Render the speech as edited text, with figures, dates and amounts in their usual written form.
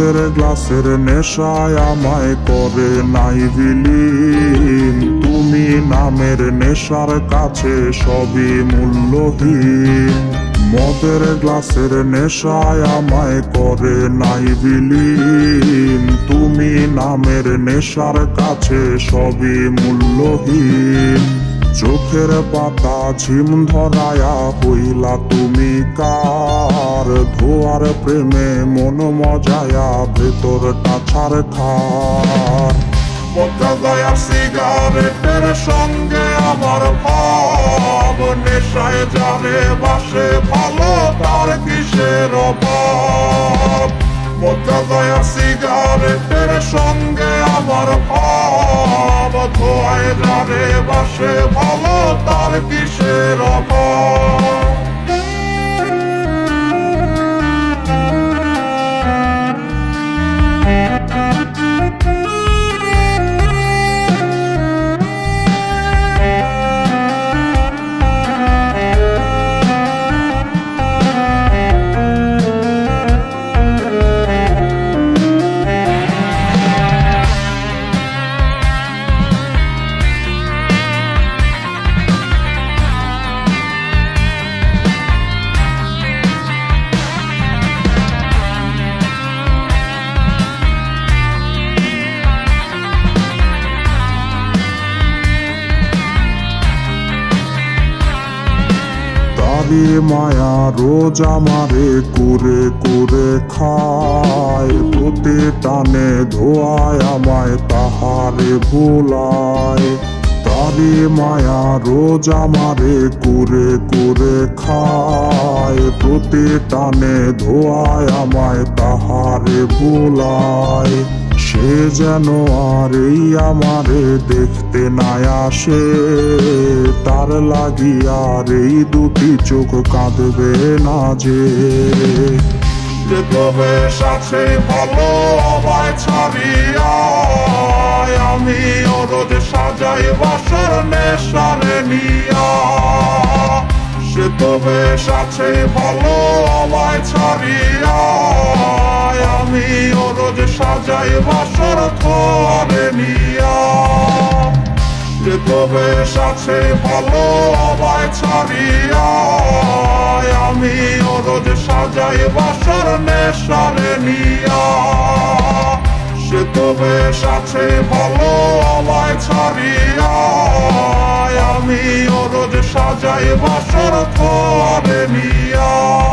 মদের গ্লাসের নেশায় আমায় করে নাই বিলীন। তুমি নামের নেশার কাছে সবই মূল্যহীন। মদের গ্লাসের নেশায় আমায় করে নাই বিলীন। তুমি নামের নেশার কাছে সবই মূল্যহীন। চোখের পাতা ঝিম ধরায়া হইলা তুমি কার। ধোয়ার প্রেমে মন মজায়া ভেতরটা ছারখার। পদ্মা সিগারেটের সঙ্গে আমার ভাব। নেশায় যারে বাসে ভালো তার কিসের অভাব। পদ্মা সিগারেটের সঙ্গে আমার ভাব। ধোয়ায় যারে বাসে ভালো তার কিসের অভাব। তারি মায়া রোজ আমারে কুরে কুরে খায়। প্রতি টানে ধোয়ায় আমায় তাহারে ভুলায়। তারি মায়া রোজ আমারে কুরে কুরে খায়। প্রতি টানে ধোয়ায় আমায় তাহারে ভুলায়। সে যেন আর এই আমারে দেখতে নাই আসে। তার লাগিয়ার এই দুটি চোখ কাঁদবে না যে। তবে সাথে ভালো আমায় ছাড়িয়া। আমি রোজ সাজাই বাসর নেশারে নিয়া। সে তবে সাথে ভালো আমায় ছাড়িয়া। আমি রোজ সাজাই বাসর থরে নিয়া। সে তবে সাথে ভালো আমায় ছাড়িয়া। আমি রোজ সাজাই বাসর নেশারে নিয়া। সে তবে সাথে ভালো আমায় ছাড়িয়া। আমি রোজ সাজাই বাসর থরে নিয়া।